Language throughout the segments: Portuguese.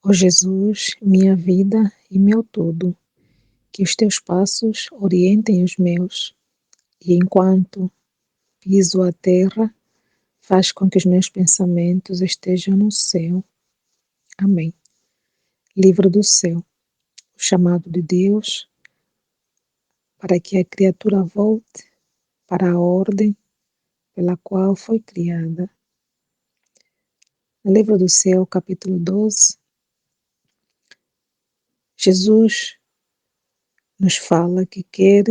Ó Jesus, minha vida e meu tudo, que os teus passos orientem os meus, e enquanto piso a terra, faz com que os meus pensamentos estejam no céu. Amém. Livro do céu, o chamado de Deus para que a criatura volte para a ordem pela qual foi criada. No livro do céu, capítulo 12, Jesus nos fala que quer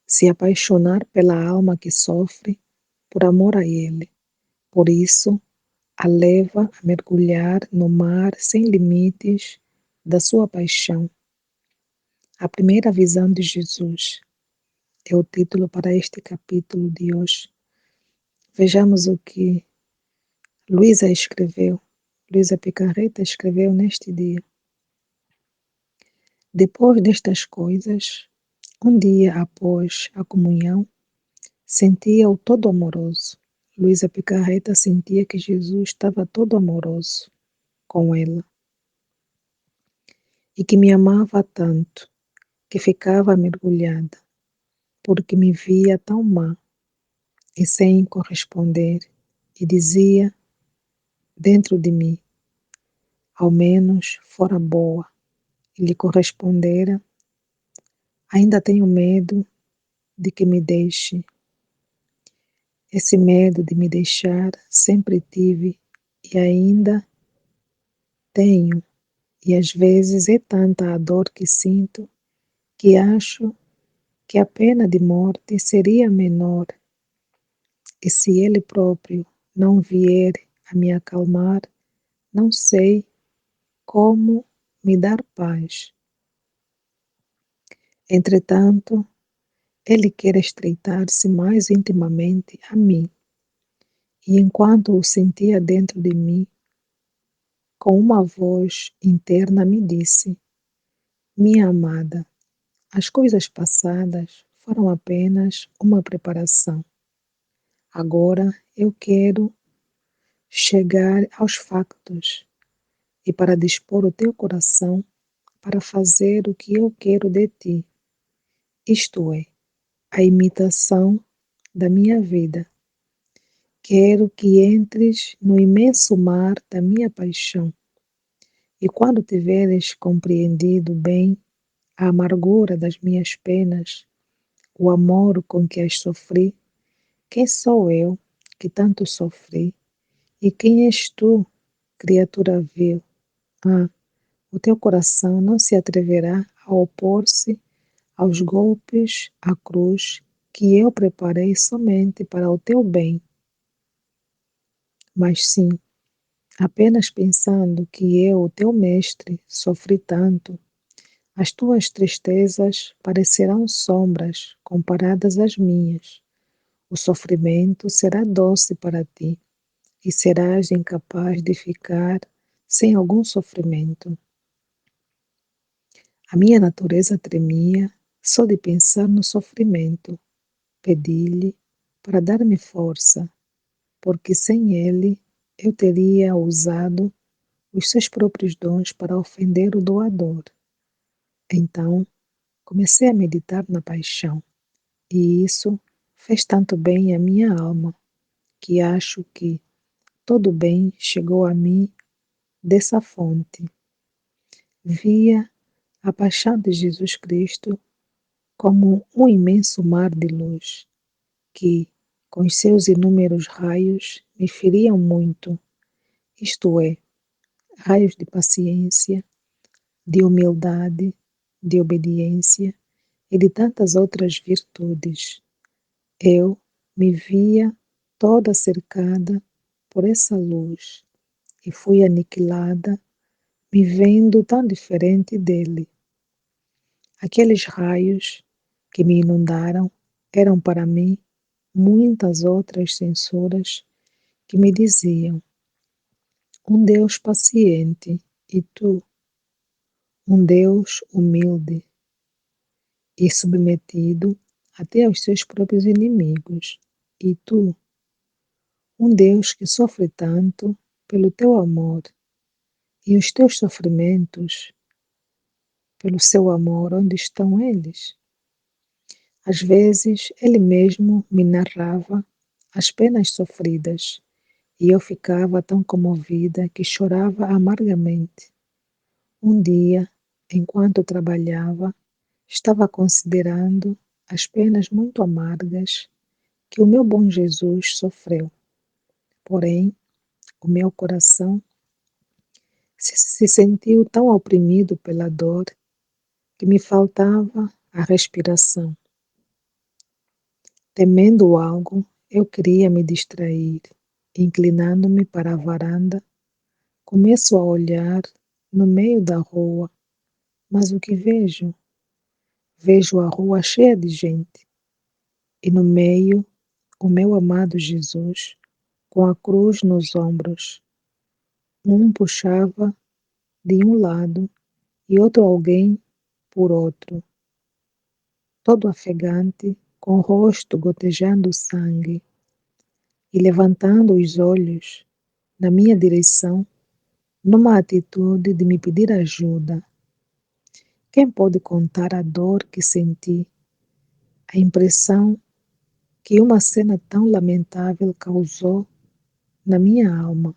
se apaixonar pela alma que sofre por amor a Ele. Por isso, a leva a mergulhar no mar sem limites da sua paixão. A primeira visão de Jesus é o título para este capítulo de hoje. Vejamos o que Luísa Picarreta escreveu neste dia. Depois destas coisas, um dia após a comunhão, sentia-o todo amoroso. Luísa Picarreta sentia que Jesus estava todo amoroso com ela e que me amava tanto que ficava mergulhada, porque me via tão má e sem corresponder, e dizia dentro de mim, ao menos fora boa, e lhe correspondera, ainda tenho medo de que me deixe. Esse medo de me deixar sempre tive e ainda tenho, e às vezes é tanta a dor que sinto que acho que a pena de morte seria menor. E se ele próprio não vier a me acalmar, não sei como me dar paz. Entretanto, ele quer estreitar-se mais intimamente a mim, e enquanto o sentia dentro de mim, com uma voz interna me disse: minha amada, as coisas passadas foram apenas uma preparação. Agora eu quero chegar aos factos e para dispor o teu coração para fazer o que eu quero de ti, isto é, a imitação da minha vida. Quero que entres no imenso mar da minha paixão, e quando tiveres compreendido bem a amargura das minhas penas, o amor com que as sofri, quem sou eu que tanto sofri, e quem és tu, criatura vil? Ah, o teu coração não se atreverá a opor-se aos golpes à cruz que eu preparei somente para o teu bem. Mas sim, apenas pensando que eu, o teu mestre, sofri tanto, as tuas tristezas parecerão sombras comparadas às minhas. O sofrimento será doce para ti e serás incapaz de ficar sem algum sofrimento. A minha natureza tremia só de pensar no sofrimento. Pedi-lhe para dar-me força, porque sem ele eu teria usado os seus próprios dons para ofender o doador. Então, comecei a meditar na paixão, e isso fez tanto bem à minha alma, que acho que todo bem chegou a mim dessa fonte. Via a paixão de Jesus Cristo como um imenso mar de luz, que, com os seus inúmeros raios, me feriam muito, isto é, raios de paciência, de humildade, de obediência e de tantas outras virtudes. Eu me via toda cercada por essa luz e fui aniquilada, me vendo tão diferente dele. Aqueles raios que me inundaram eram para mim muitas outras censuras que me diziam: um Deus paciente, e tu, um Deus humilde e submetido até aos seus próprios inimigos, e tu, um Deus que sofre tanto pelo teu amor, E os teus sofrimentos, pelo seu amor, onde estão eles? Às vezes, ele mesmo me narrava as penas sofridas, e eu ficava tão comovida que chorava amargamente. Um dia, enquanto trabalhava, estava considerando as penas muito amargas que o meu bom Jesus sofreu. Porém, o meu coração se sentiu tão oprimido pela dor que me faltava a respiração. Temendo algo, eu queria me distrair. Inclinando-me para a varanda, começo a olhar no meio da rua, mas o que vejo? Vejo a rua cheia de gente e no meio o meu amado Jesus com a cruz nos ombros. Um puxava de um lado e outro alguém por outro, todo ofegante, com o rosto gotejando sangue, e levantando os olhos na minha direção, numa atitude de me pedir ajuda. Quem pode contar a dor que senti, a impressão que uma cena tão lamentável causou na minha alma?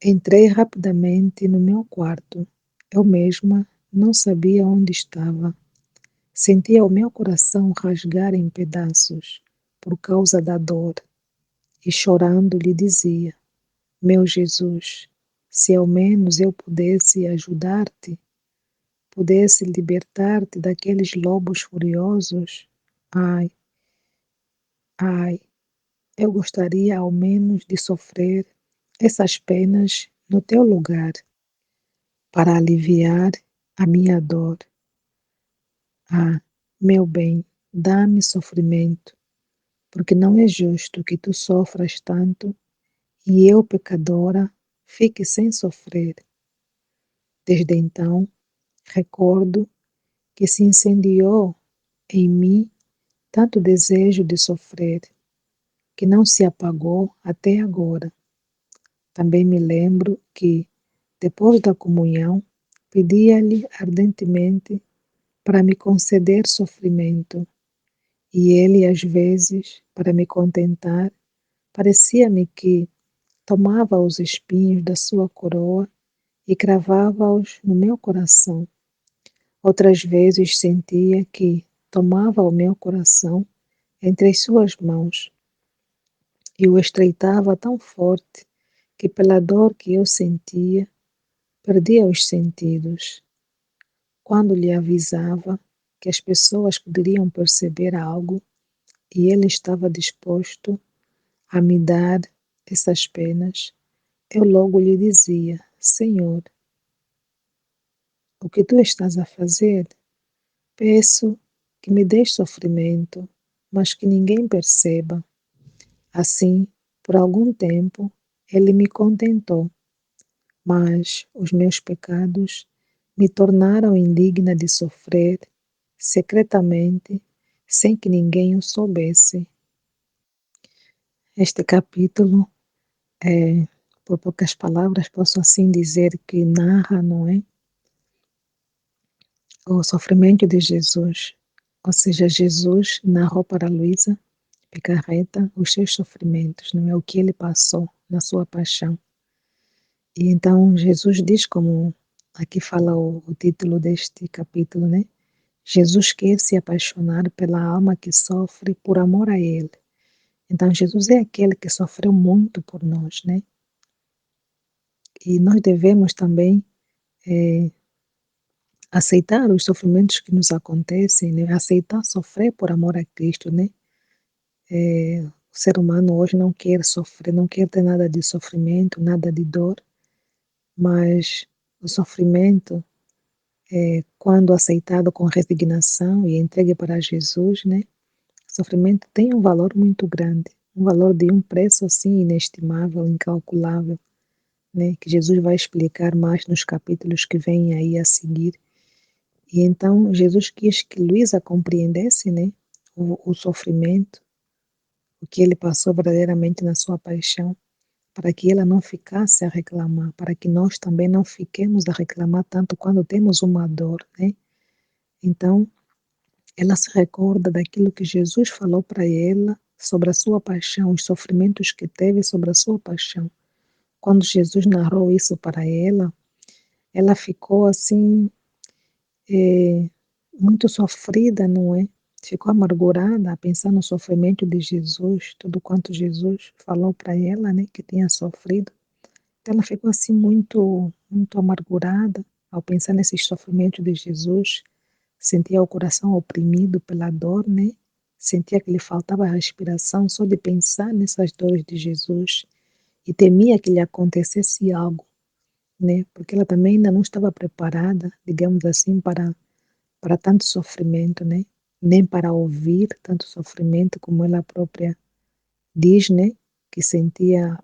Entrei rapidamente no meu quarto. Eu mesma não sabia onde estava. Sentia o meu coração rasgar em pedaços por causa da dor e chorando lhe dizia: Meu Jesus, se ao menos eu pudesse ajudar-te, pudesse libertar-te daqueles lobos furiosos. Ai, ai, eu gostaria ao menos de sofrer essas penas no teu lugar, para aliviar a minha dor. Ah, meu bem, dá-me sofrimento, porque não é justo que tu sofras tanto e eu, pecadora, fique sem sofrer. Desde então, recordo que se incendiou em mim tanto desejo de sofrer, que não se apagou até agora. Também me lembro que, depois da comunhão, pedia-lhe ardentemente para me conceder sofrimento, e ele, às vezes, para me contentar, parecia-me que tomava os espinhos da sua coroa e cravava-os no meu coração. Outras vezes sentia que tomava o meu coração entre as suas mãos e o estreitava tão forte que, pela dor que eu sentia, perdia os sentidos. Quando lhe avisava que as pessoas poderiam perceber algo e ele estava disposto a me dar essas penas, eu logo lhe dizia: Senhor, o que tu estás a fazer? Peço que me des sofrimento, mas que ninguém perceba. Assim, por algum tempo, ele me contentou, mas os meus pecados me tornaram indigna de sofrer secretamente, sem que ninguém o soubesse. Este capítulo, por poucas palavras, posso assim dizer que narra, não é, o sofrimento de Jesus. Ou seja, Jesus narrou para Luísa Picarreta os seus sofrimentos, não é, o que ele passou na sua paixão. E então Jesus diz, como aqui fala o título deste capítulo, né? Jesus quer se apaixonar pela alma que sofre por amor a Ele. Então Jesus é aquele que sofreu muito por nós, né? E nós devemos também aceitar os sofrimentos que nos acontecem, né? Aceitar sofrer por amor a Cristo, né? O ser humano hoje não quer sofrer, não quer ter nada de sofrimento, nada de dor, mas o sofrimento, quando aceitado com resignação e entregue para Jesus, né? O sofrimento tem um valor muito grande, um valor de um preço assim inestimável, incalculável, né? Que Jesus vai explicar mais nos capítulos que vêm aí a seguir. E então Jesus quis que Luísa compreendesse, né? O sofrimento, o que ele passou verdadeiramente na sua paixão, para que ela não ficasse a reclamar, para que nós também não fiquemos a reclamar tanto quando temos uma dor, né? Então, ela se recorda daquilo que Jesus falou para ela sobre a sua paixão, os sofrimentos que teve sobre a sua paixão. Quando Jesus narrou isso para ela ficou assim, muito sofrida, não é? Ficou amargurada a pensar no sofrimento de Jesus, tudo quanto Jesus falou para ela, né, que tinha sofrido. Então ela ficou assim muito amargurada ao pensar nesses sofrimentos de Jesus, sentia o coração oprimido pela dor, né? Sentia que lhe faltava respiração só de pensar nessas dores de Jesus e temia que lhe acontecesse algo, né? Porque ela também ainda não estava preparada, digamos assim, para tanto sofrimento, né? Nem para ouvir tanto sofrimento como ela própria diz, né? Que sentia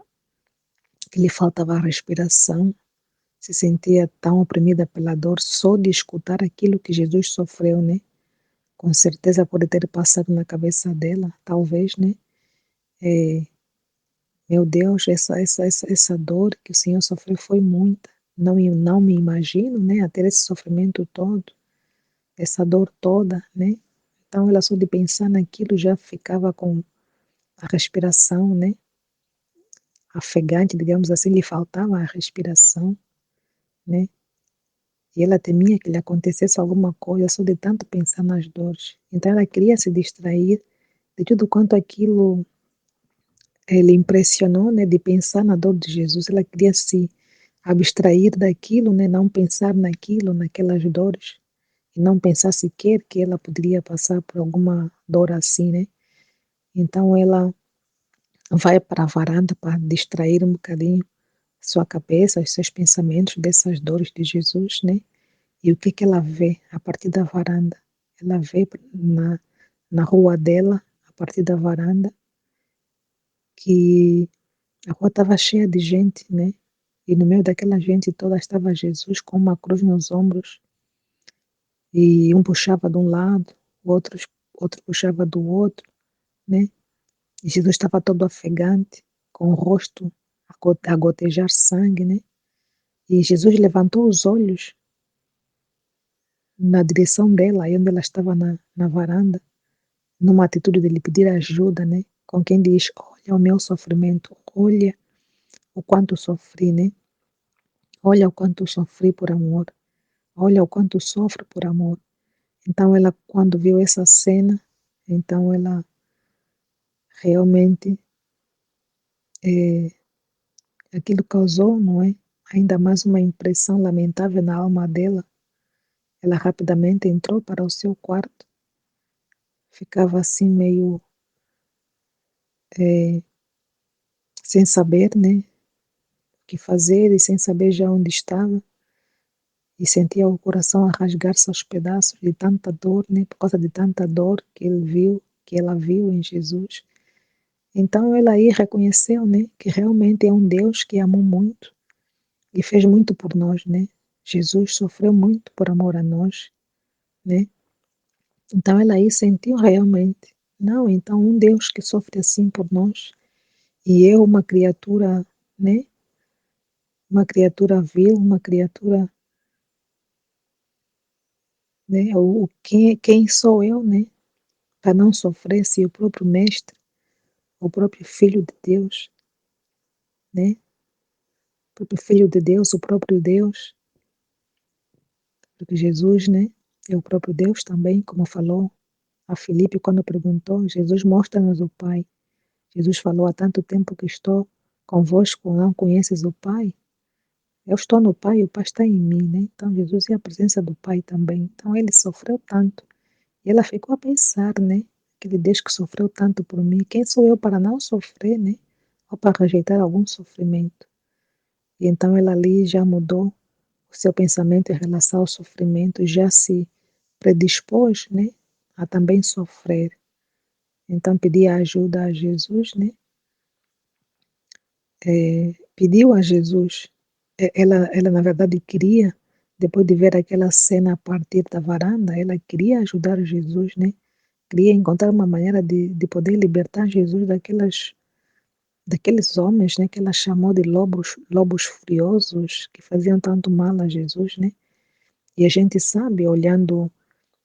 que lhe faltava respiração, se sentia tão oprimida pela dor só de escutar aquilo que Jesus sofreu, né? Com certeza pode ter passado na cabeça dela, talvez, né? É, meu Deus, essa dor que o Senhor sofreu foi muita. Não me imagino, né? A ter esse sofrimento todo, essa dor toda, né? Então ela só de pensar naquilo já ficava com a respiração, né? Ofegante, digamos assim, lhe faltava a respiração, né? E ela temia que lhe acontecesse alguma coisa só de tanto pensar nas dores. Então ela queria se distrair de tudo quanto aquilo lhe impressionou, né, de pensar na dor de Jesus. Ela queria se abstrair daquilo, né, não pensar naquilo, naquelas dores, e não pensar sequer que ela poderia passar por alguma dor assim, né? Então ela vai para a varanda para distrair um bocadinho sua cabeça, os seus pensamentos dessas dores de Jesus, né? E o que que ela vê a partir da varanda? Ela vê na rua dela, a partir da varanda, que a rua estava cheia de gente, né? E no meio daquela gente toda estava Jesus com uma cruz nos ombros. E um puxava de um lado, outro puxava do outro, né? E Jesus estava todo ofegante, com o rosto a gotejar sangue, né? E Jesus levantou os olhos na direção dela, aí onde ela estava na varanda, numa atitude de lhe pedir ajuda, né? Com quem diz: Olha o meu sofrimento, olha o quanto sofri, né? Olha o quanto sofri por amor, olha o quanto sofro por amor. Então ela, quando viu essa cena, então ela realmente, aquilo causou, não é? Ainda mais uma impressão lamentável na alma dela. Ela rapidamente entrou para o seu quarto, ficava assim meio sem saber, né, o que fazer e sem saber já onde estava. E sentia o coração a rasgar-se aos pedaços de tanta dor, né, por causa de tanta dor que ela viu em Jesus. Então ela aí reconheceu, né, que realmente é um Deus que amou muito e fez muito por nós, né? Jesus sofreu muito por amor a nós, né? Então ela aí sentiu realmente, não, então um Deus que sofre assim por nós e eu uma criatura, né? Uma criatura vil, uma criatura, né? Quem sou eu, né? Para não sofrer se o próprio Mestre, o próprio Filho de Deus, né? O próprio Filho de Deus, o próprio Deus, porque Jesus, né? É o próprio Deus também, como falou a Filipe quando perguntou, Jesus mostra-nos o Pai. Jesus falou, há tanto tempo que estou convosco, não conheces o Pai? Eu estou no Pai, o Pai está em mim, né? Então Jesus é a presença do Pai também. Então ele sofreu tanto. E ela ficou a pensar, né? Aquele Deus que sofreu tanto por mim, quem sou eu para não sofrer, né? Ou para rejeitar algum sofrimento? E então ela ali já mudou o seu pensamento em relação ao sofrimento, já se predispôs, né? A também sofrer. Então pedia ajuda a Jesus, né? Pediu a Jesus. Ela na verdade queria, depois de ver aquela cena a partir da varanda, ela queria ajudar Jesus, né? Queria encontrar uma maneira de poder libertar Jesus daqueles homens, né, que ela chamou de lobos furiosos, que faziam tanto mal a Jesus, né? E a gente sabe, olhando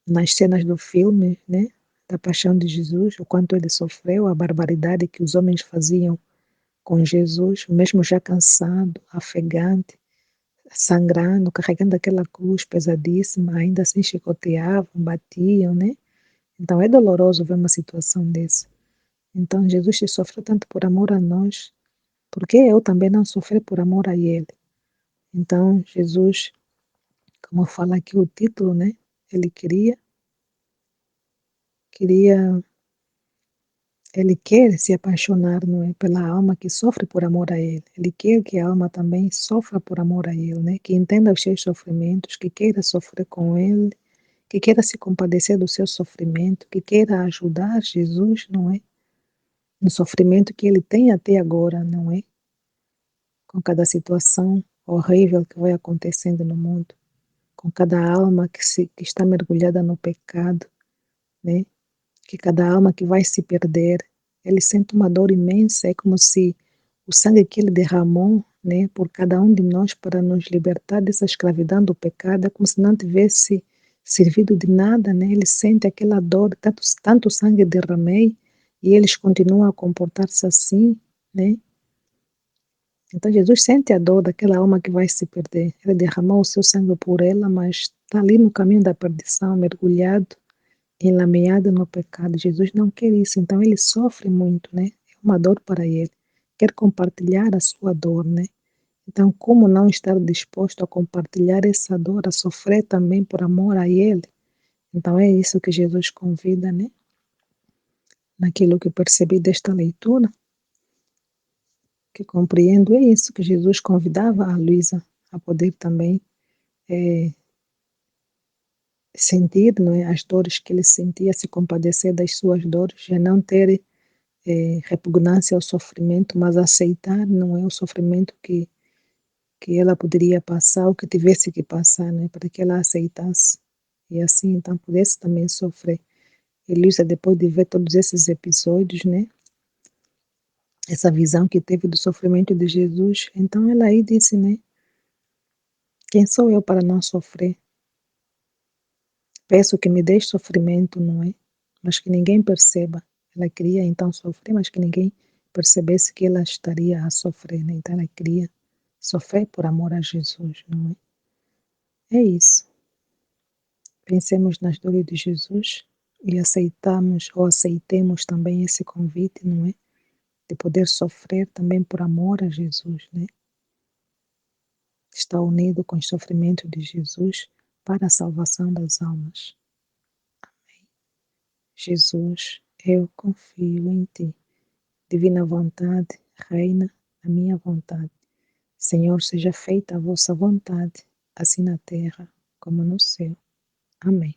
nas cenas do filme, né, da paixão de Jesus, o quanto ele sofreu, a barbaridade que os homens faziam com Jesus, mesmo já cansado, afegante, sangrando, carregando aquela cruz pesadíssima, ainda assim chicoteavam, batiam, né? Então é doloroso ver uma situação dessa. Então Jesus te sofreu tanto por amor a nós, porque eu também não sofri por amor a Ele. Então Jesus, como fala aqui o título, né? Ele queria, ele quer se apaixonar, não é, pela alma que sofre por amor a Ele. Ele quer que a alma também sofra por amor a Ele, né? Que entenda os seus sofrimentos, que queira sofrer com Ele, que queira se compadecer do seu sofrimento, que queira ajudar Jesus, não é? No sofrimento que ele tem até agora, não é? Com cada situação horrível que vai acontecendo no mundo, com cada alma que está mergulhada no pecado, né? Que cada alma que vai se perder, ele sente uma dor imensa, é como se o sangue que ele derramou, né, por cada um de nós para nos libertar dessa escravidão do pecado, é como se não tivesse servido de nada, né? Ele sente aquela dor, tanto sangue derramei, e eles continuam a comportar-se assim, né? Então Jesus sente a dor daquela alma que vai se perder. Ele derramou o seu sangue por ela, mas está ali no caminho da perdição, mergulhado, enlameado no pecado. Jesus não quer isso, então ele sofre muito, né? É uma dor para ele. Quer compartilhar a sua dor, né? Então, como não estar disposto a compartilhar essa dor, a sofrer também por amor a ele? Então, é isso que Jesus convida, né? Naquilo que percebi desta leitura, que compreendo, é isso que Jesus convidava a Luísa a poder também sentir, não é, as dores que ele sentia, se compadecer das suas dores, e não ter repugnância ao sofrimento, mas aceitar, não é, o sofrimento que ela poderia passar, ou que tivesse que passar, né, para que ela aceitasse, e assim então pudesse também sofrer. E Luísa, depois de ver todos esses episódios, né, essa visão que teve do sofrimento de Jesus, então ela aí disse, né, quem sou eu para não sofrer? Peço que me deixe sofrimento, não é? Mas que ninguém perceba. Ela queria então sofrer, mas que ninguém percebesse que ela estaria a sofrer, né? Então ela queria sofrer por amor a Jesus, não é? É isso. Pensemos nas dores de Jesus e aceitamos ou aceitemos também esse convite, não é? De poder sofrer também por amor a Jesus, né? Estar unido com os sofrimentos de Jesus para a salvação das almas. Jesus, eu confio em Ti. Divina vontade, reina a minha vontade. Senhor, seja feita a vossa vontade, assim na terra como no céu. Amém.